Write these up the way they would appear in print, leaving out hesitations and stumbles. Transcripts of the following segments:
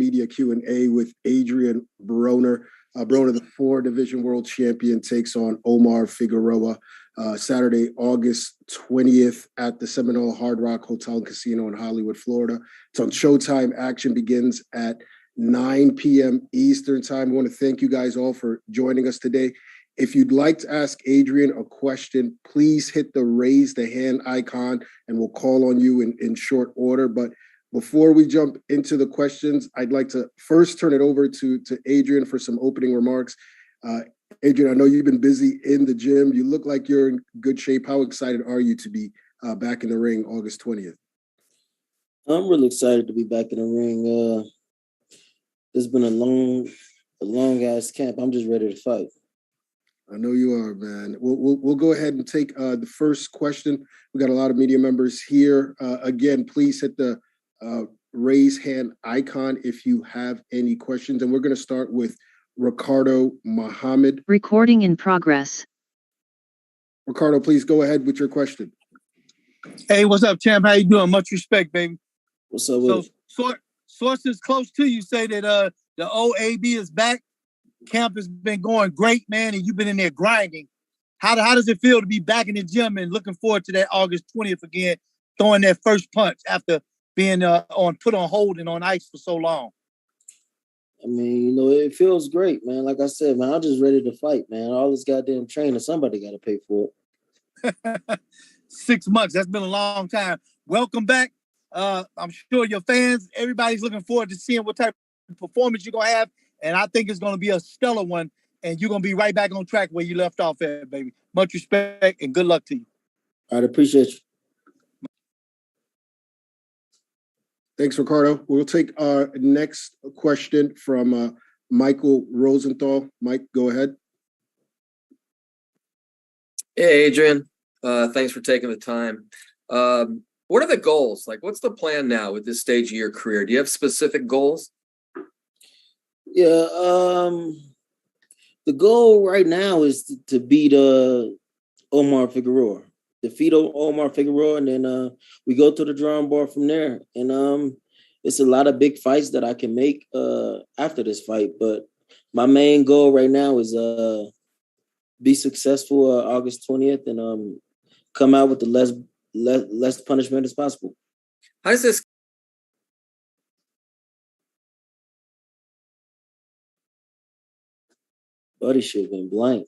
media Q&A with Adrien Broner. Broner, the 4-division world champion, takes on Omar Figueroa Saturday, August 20th at the Seminole Hard Rock Hotel and Casino in Hollywood, Florida. It's on Showtime. Action begins at 9 p.m. Eastern time. I want to thank you guys all for joining us today. If you'd like to ask Adrien a question, please hit the raise the hand icon and we'll call on you in short order. But before we jump into the questions, I'd like to first turn it over to Adrien for some opening remarks. Adrien, I know you've been busy in the gym. You look like you're in good shape. How excited are you to be back in the ring August 20th? I'm really excited to be back in the ring. It's been a long ass camp. I'm just ready to fight. I know you are, man. We'll go ahead and take the first question. We got a lot of media members here. Again, please hit the raise hand icon if you have any questions. And we're going to start with Ricardo Muhammad. Recording in progress. Ricardo, please go ahead with your question. Hey, what's up, champ? How you doing? Much respect, baby. What's up? So, sources close to you say that the OAB is back. Camp has been going great, man, and you've been in there grinding. How does it feel to be back in the gym and looking forward to that August 20th again, throwing that first punch after being put on hold and on ice for so long? I mean, it feels great, man. Like I said, man, I'm just ready to fight, man. All this goddamn training, somebody got to pay for it. 6 months, that's been a long time. Welcome back. I'm sure your fans, everybody's looking forward to seeing what type of performance you're going to have. And I think it's going to be a stellar one. And you're going to be right back on track where you left off at, baby. Much respect and good luck to you. All right, appreciate you. Thanks, Ricardo. We'll take our next question from Michael Rosenthal. Mike, go ahead. Hey, Adrien. Thanks for taking the time. What are the goals? Like, what's the plan now with this stage of your career? Do you have specific goals? Yeah, the goal right now is to beat Omar Figueroa. Defeat Omar Figueroa, and then we go to the drawing board from there. And it's a lot of big fights that I can make after this fight. But my main goal right now is be successful August 20th and come out with the less punishment as possible. How does this? Buddy shit been blank.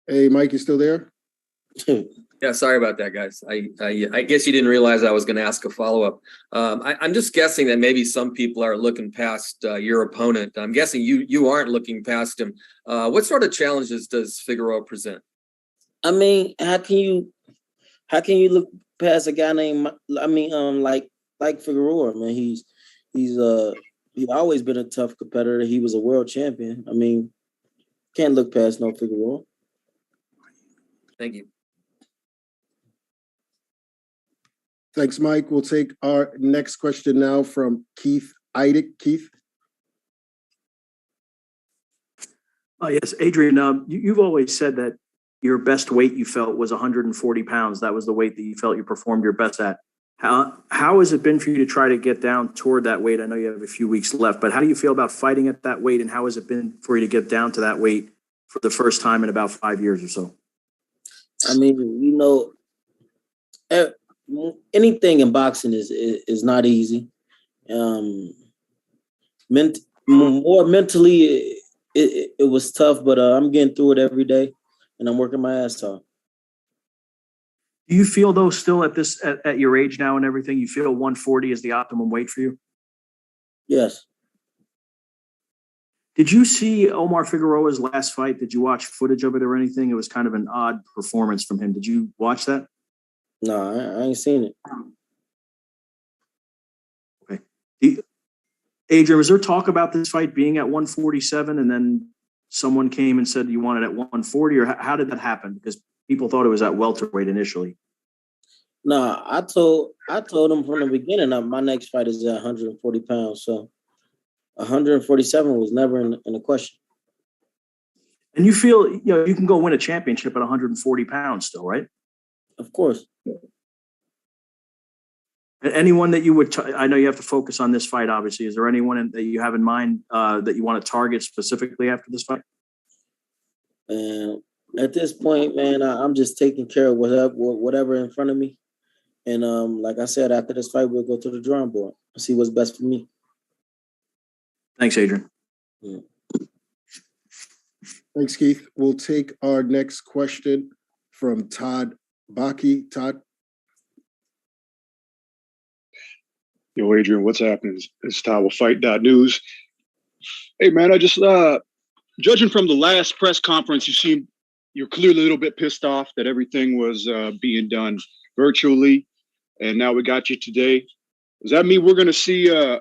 Hey, Mike, you still there? Yeah, sorry about that, guys. I guess you didn't realize I was going to ask a follow-up. I'm just guessing that maybe some people are looking past your opponent. I'm guessing you aren't looking past him. What sort of challenges does Figueroa present? I mean, how can you look past a guy named like Figueroa? Man, he's always been a tough competitor. He was a world champion. I mean, can't look past no Figueroa. Thank you. Thanks, Mike. We'll take our next question now from Keith Eidick. Keith? Yes, Adrien, you've always said that your best weight you felt was 140 pounds. That was the weight that you felt you performed your best at. How has it been for you to try to get down toward that weight? I know you have a few weeks left, but how do you feel about fighting at that weight, and how has it been for you to get down to that weight for the first time in about 5 years or so? I mean, anything in boxing is not easy. More mentally, it was tough, but I'm getting through it every day, and I'm working my ass off. Do you feel, though, still at your age now and everything, you feel 140 is the optimum weight for you? Yes. Did you see Omar Figueroa's last fight? Did you watch footage of it or anything? It was kind of an odd performance from him. Did you watch that? No, I ain't seen it. Okay. Adrien, was there talk about this fight being at 147 and then someone came and said you want it at 140, or how did that happen? Because people thought it was at welterweight initially. No, I told him from the beginning that my next fight is at 140 pounds. So 147 was never in the question. And you feel, you can go win a championship at 140 pounds still, right? Of course. Anyone that you would, I know you have to focus on this fight, obviously. Is there anyone that you have in mind that you want to target specifically after this fight? And at this point, man, I'm just taking care of whatever in front of me. And like I said, after this fight, we'll go to the drawing board and see what's best for me. Thanks, Adrien. Yeah. Thanks, Keith. We'll take our next question from Todd Baki. Todd. Yo, Adrien, what's happening? It's Todd with Fight.News. Hey, man, I just, judging from the last press conference, you're clearly a little bit pissed off that everything was being done virtually, and now we got you today. Does that mean we're going to see an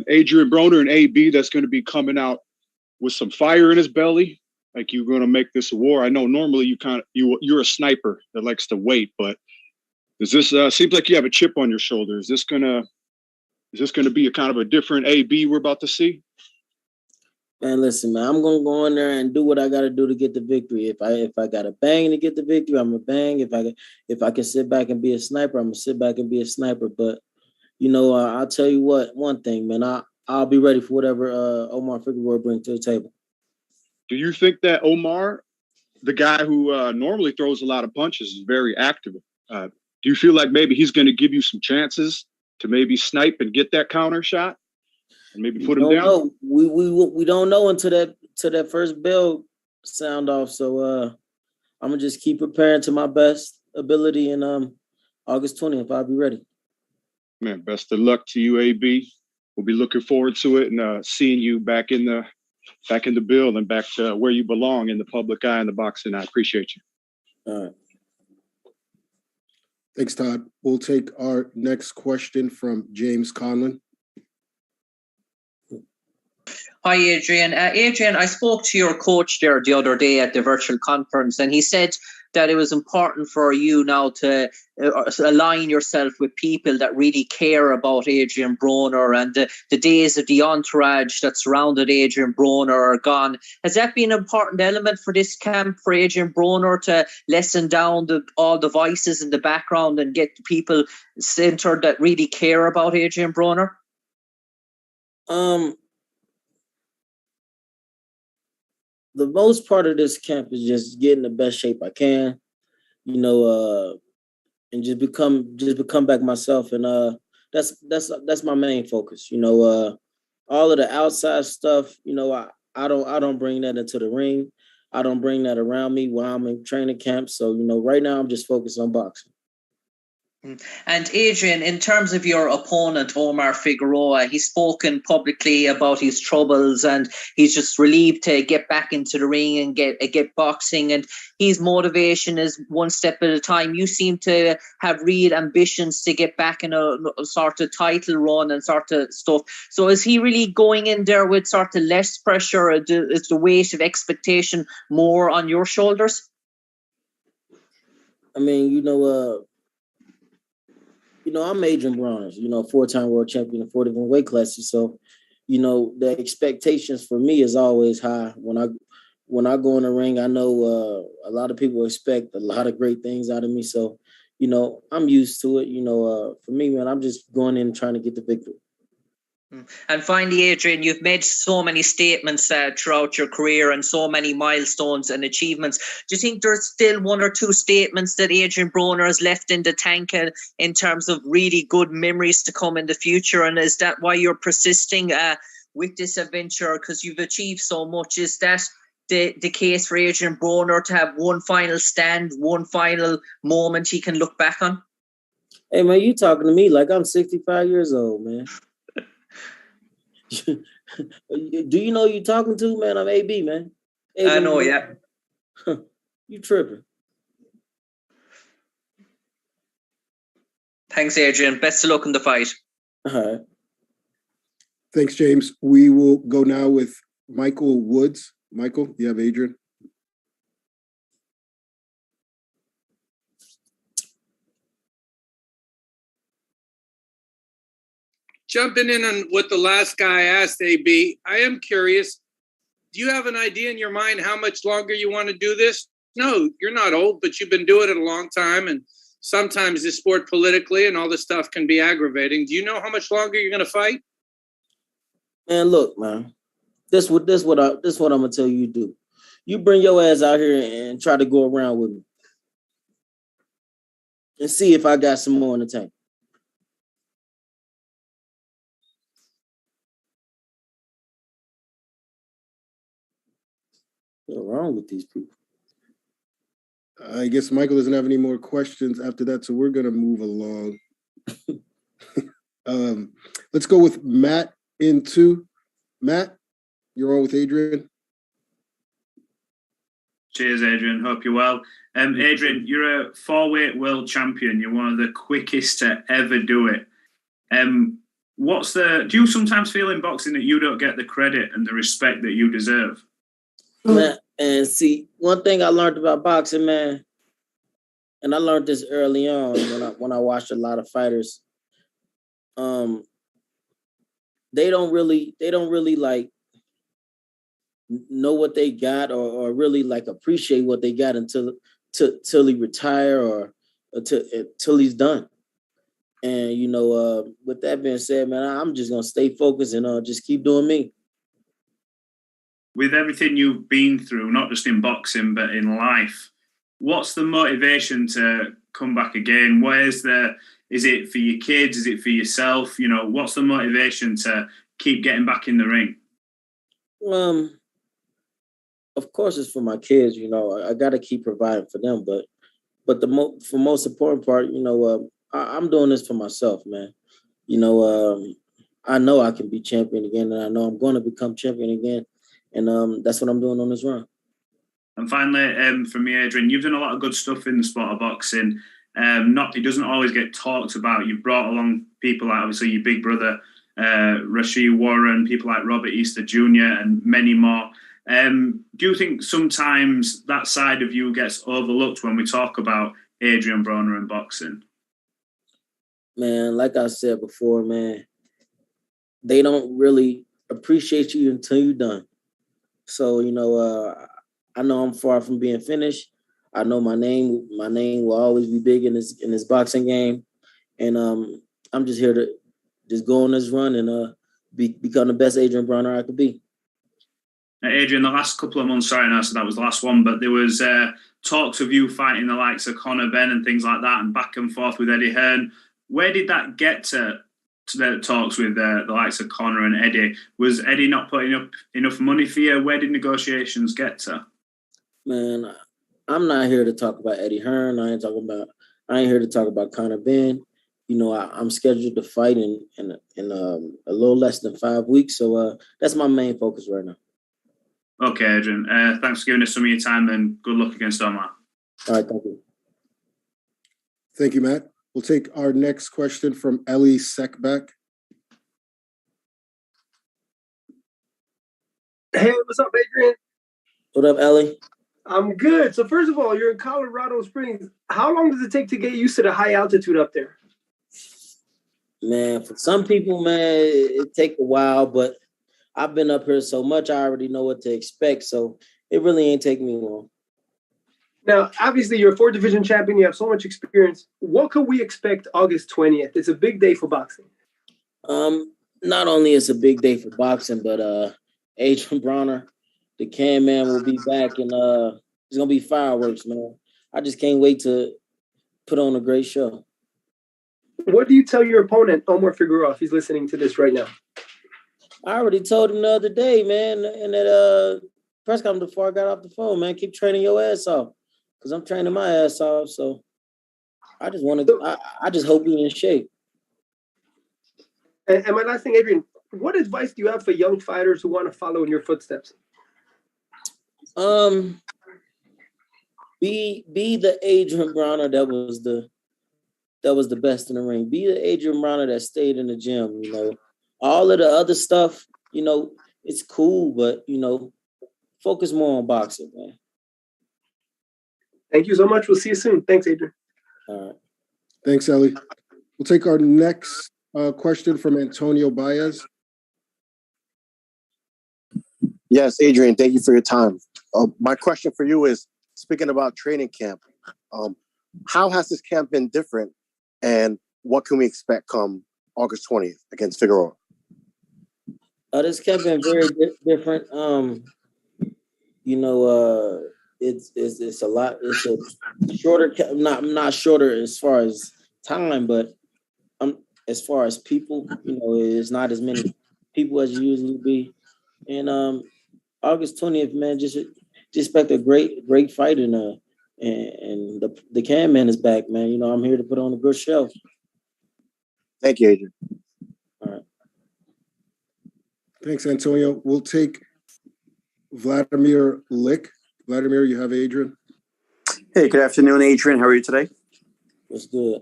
Adrien Broner, an AB, that's going to be coming out with some fire in his belly? Like, you're going to make this a war? I know normally you're a sniper that likes to wait, but does this seems like you have a chip on your shoulder? Is this gonna be a kind of a different AB we're about to see? Man, listen, man, I'm gonna go in there and do what I gotta do to get the victory. If I gotta bang to get the victory, I'm gonna bang. If I can sit back and be a sniper, I'm gonna sit back and be a sniper. But I'll tell you one thing, man, I'll be ready for whatever Omar Figueroa brings to the table. Do you think that Omar, the guy who normally throws a lot of punches, is very active? Do you feel like maybe he's going to give you some chances to maybe snipe and get that counter shot and maybe put him down? No, we don't know until that first bell sound off. So I'm gonna just keep preparing to my best ability, and August 20th, I'll be ready. Man, best of luck to you, AB. We'll be looking forward to it and seeing you back in the bill and back to where you belong in the public eye in the boxing. I appreciate you. All right. Thanks, Todd. We'll take our next question from James Conlon. Hi, Adrien. Adrien, I spoke to your coach there the other day at the virtual conference, and he said that it was important for you now to align yourself with people that really care about Adrien Broner, and the days of the entourage that surrounded Adrien Broner are gone. Has that been an important element for this camp for Adrien Broner to lessen down all the voices in the background and get people centered that really care about Adrien Broner? The most part of this camp is just getting the best shape I can, and just become back myself. And that's my main focus. All of the outside stuff, I don't bring that into the ring. I don't bring that around me while I'm in training camp. So, right now I'm just focused on boxing. And Adrien, in terms of your opponent, Omar Figueroa, he's spoken publicly about his troubles and he's just relieved to get back into the ring and get boxing. And his motivation is one step at a time. You seem to have real ambitions to get back in a sort of title run and sort of stuff. So is he really going in there with sort of less pressure? Is the weight of expectation more on your shoulders? I mean, I'm Adrien Broner, 4-time world champion in 4 different weight classes. So, the expectations for me is always high. When I go in the ring, I know a lot of people expect a lot of great things out of me. So, I'm used to it. For me, man, I'm just going in and trying to get the victory. And finally, Adrien, you've made so many statements throughout your career and so many milestones and achievements. Do you think there's still 1 or 2 statements that Adrien Broner has left in the tank in terms of really good memories to come in the future? And is that why you're persisting with this adventure? Because you've achieved so much. Is that the case for Adrien Broner to have one final stand, one final moment he can look back on? Hey, man, you talking to me like I'm 65 years old, man. Do you know who you're talking to, man? I'm AB, man. AB, I know, yeah. You tripping. Thanks, Adrien. Best of luck in the fight. All right. Thanks, James. We will go now with Michael Woods. Michael, you have Adrien. Jumping in on what the last guy asked, AB, I am curious. Do you have an idea in your mind how much longer you want to do this? No, you're not old, but you've been doing it a long time. And sometimes this sport politically and all this stuff can be aggravating. Do you know how much longer you're going to fight? Man, look, man. This what I'm gonna tell you to do. You bring your ass out here and try to go around with me and see if I got some more in the tank. What's wrong with these people? I guess Michael doesn't have any more questions after that, so we're gonna move along. Let's go with Matt in 2. Matt, you're on with Adrien. Cheers, Adrien. Hope you're well. Adrien, you're a 4-weight world champion. You're one of the quickest to ever do it. Do you sometimes feel in boxing that you don't get the credit and the respect that you deserve? Man, and see, one thing I learned about boxing, man, and I learned this early on when I watched a lot of fighters. They don't really like know what they got or really like appreciate what they got until he retire or until he's done. And with that being said, man, I'm just gonna stay focused and just keep doing me. With everything you've been through, not just in boxing but in life, what's the motivation to come back again? Is it for your kids? Is it for yourself? What's the motivation to keep getting back in the ring? Of course it's for my kids. I got to keep providing for them, but the most important part, I'm doing this for myself, man. I know I can be champion again, and I know I'm going to become champion again, and that's what I'm doing on this run. And finally, from me, Adrien, you've done a lot of good stuff in the sport of boxing. It doesn't always get talked about. You've brought along people like, obviously, your big brother, Rasheed Warren, people like Robert Easter Jr., and many more. Do you think sometimes that side of you gets overlooked when we talk about Adrien Broner and boxing? Man, like I said before, man, they don't really appreciate you until you're done. So, I know I'm far from being finished. I know my name will always be big in this boxing game. And I'm just here to just go on this run and become the best Adrien Broner I could be. Adrien, the last couple of months, sorry, no, so that was the last one, but there was talks of you fighting the likes of Conor Benn and things like that, and back and forth with Eddie Hearn. Where did that get to the talks with the likes of Conor and Eddie? Was Eddie not putting up enough money for you? Where did negotiations get to? Man, I'm not here to talk about Eddie Hearn. I ain't here to talk about Conor Benn. I'm scheduled to fight in a little less than 5 weeks, so that's my main focus right now. Okay, Adrien. Thanks for giving us some of your time and good luck against Omar. All right, thank you. Thank you, Matt. We'll take our next question from Ellie Sekbeck. Hey, what's up, Adrien? What up, Ellie? I'm good. So first of all, you're in Colorado Springs. How long does it take to get used to the high altitude up there? Man, for some people, man, it take a while, but I've been up here so much, I already know what to expect. So it really ain't taking me long. Now, obviously, you're a 4-division champion. You have so much experience. What could we expect August 20th? It's a big day for boxing. Not only is it a big day for boxing, but Adrien Broner, the Can Man, will be back, and it's gonna be fireworks, man. I just can't wait to put on a great show. What do you tell your opponent, Omar Figueroa, if he's listening to this right now? I already told him the other day, man, in that press conference before I got off the phone, man, keep training your ass off, because I'm training my ass off. So I just hope he's in shape. And my last thing, Adrien, what advice do you have for young fighters who want to follow in your footsteps? Be the Adrien Broner that was the best in the ring. Be the Adrien Broner that stayed in the gym. All of the other stuff, it's cool, but focus more on boxing, man. Thank you so much. We'll see you soon. Thanks, Adrien. All right. Thanks, Ellie. We'll take our next question from Antonio Baez. Yes, Adrien, thank you for your time. My question for you is, speaking about training camp, How has this camp been different, and what can we expect come August 20th against Figueroa? This camp been very different. It's a lot. It's a shorter, not shorter as far as time, but as far as people, it's not as many people as it usually be. And August 20th, man, just expect a great fight, and the Can Man is back, man. I'm here to put on a good show. Thank you, Adrien. All right. Thanks, Antonio. We'll take Vladimir Lick. Vladimir, you have Adrien. Hey, good afternoon, Adrien. How are you today? What's good?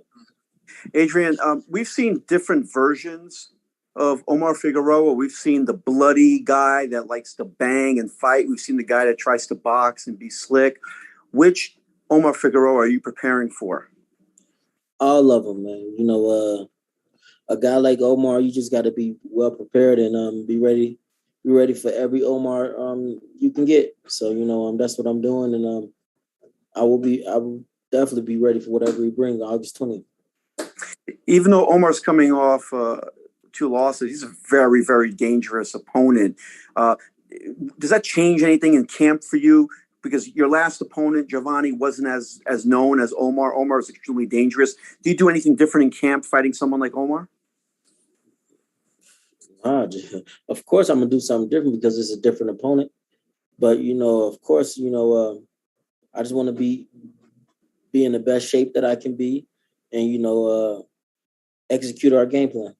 Adrien, we've seen different versions of Omar Figueroa. We've seen the bloody guy that likes to bang and fight. We've seen the guy that tries to box and be slick. Which Omar Figueroa are you preparing for? All of them, man. A guy like Omar, you just got to be well prepared and be ready for every Omar you can get. So that's what I'm doing, and I will definitely be ready for whatever he brings August 20th. Even though Omar's coming off 2 losses, he's a very, very dangerous opponent. Does that change anything in camp for you? Because your last opponent, Giovanni, wasn't as known as Omar. Omar is extremely dangerous. Do you do anything different in camp fighting someone like Omar? Of course, I'm gonna do something different because it's a different opponent. But of course, I just want to be in the best shape that I can be, and execute our game plan.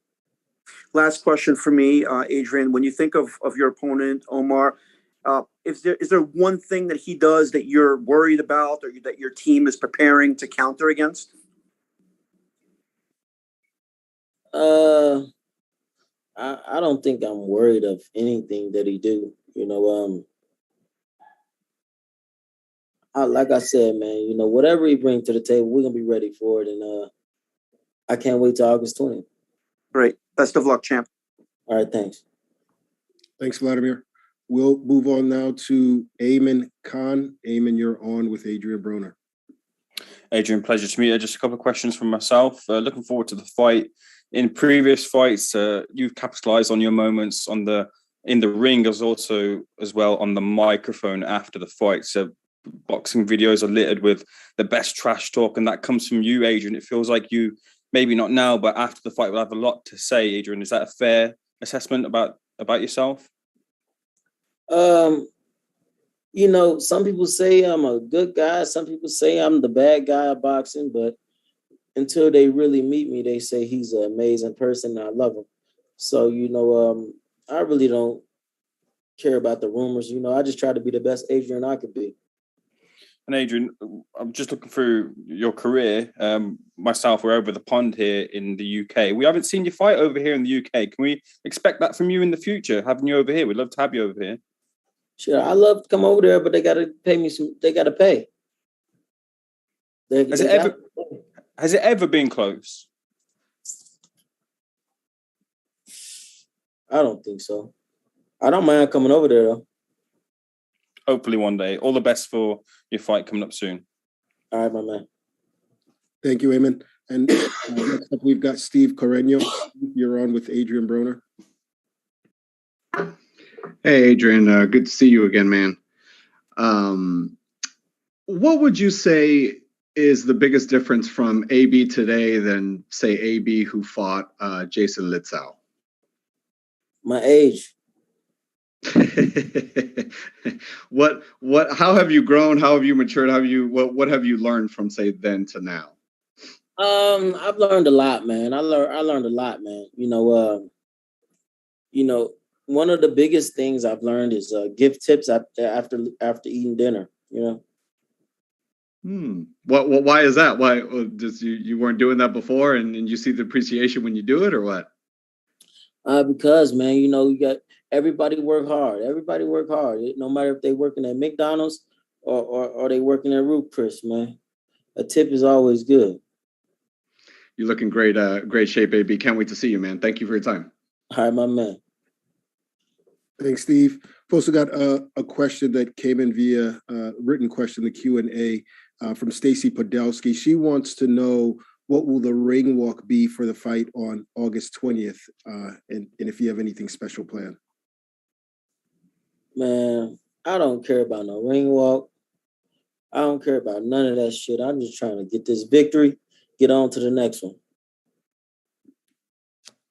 Last question for me, Adrien. When you think of your opponent, Omar, is there one thing that he does that you're worried about, or that your team is preparing to counter against? I don't think I'm worried of anything that he do. Like I said, man, whatever he brings to the table, we're gonna be ready for it, and I can't wait till August 20th. Great. Best of luck, champ. All right, thanks. Thanks, Vladimir. We'll move on now to Eamon Khan. Eamon, you're on with Adrien Broner. Adrien, pleasure to meet you. Just a couple of questions from myself. Looking forward to the fight. In previous fights, you've capitalized on your moments in the ring, as well on the microphone after the fight. So boxing videos are littered with the best trash talk, and that comes from you, Adrien. It feels like you, maybe not now, but after the fight, will have a lot to say, Adrien. Is that a fair assessment about yourself? Some people say I'm a good guy. Some people say I'm the bad guy of boxing, but until they really meet me, they say he's an amazing person and I love him. So, I really don't care about the rumors. I just try to be the best Adrien I could be. And Adrien, I'm just looking through your career. Myself, we're over the pond here in the UK. We haven't seen you fight over here in the UK. Can we expect that from you in the future, having you over here? We'd love to have you over here. Sure, I love to come over there, but they got to pay me they got to pay. Has it ever been close? I don't think so. I don't mind coming over there, though. Hopefully one day. All the best for your fight coming up soon. All right, my man. Thank you, Eamon. And next up, we've got Steve Carreño. You're on with Adrien Broner. Hey, Adrien. Good to see you again, man. What would you say is the biggest difference from AB today than, say, AB who fought Jason Litzau? My age. How have you grown? How have you matured? What have you learned from, say, then to now? I've learned a lot, man. I learned a lot, man. One of the biggest things I've learned is give tips after eating dinner. Why is that? Why just you weren't doing that before, and you see the appreciation when you do it, or what? Because, man, you got everybody work hard. Everybody work hard. No matter if they working at McDonald's or they working at Root Chris, man. A tip is always good. You're looking great, great shape, AB. Can't wait to see you, man. Thank you for your time. All right, my man. Thanks, Steve. We've also got a question that came in via written question, the Q&A. from Stacy Podolsky. She wants to know what will the ring walk be for the fight on August 20th, and if you have anything special planned. Man, I don't care about no ring walk. I don't care about none of that shit. I'm just trying to get this victory, get on to the next one.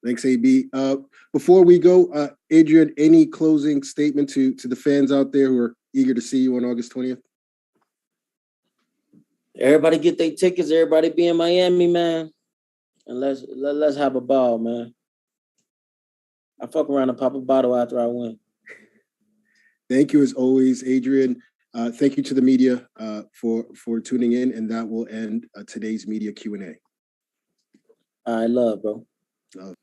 Thanks, AB. Before we go, Adrien, any closing statement to the fans out there who are eager to see you on August 20th? Everybody get their tickets. Everybody be in Miami, man. And let's have a ball, man. I fuck around and pop a bottle after I win. Thank you as always, Adrien. Thank you to the media for tuning in, and that will end today's media Q&A. I love, bro. Love.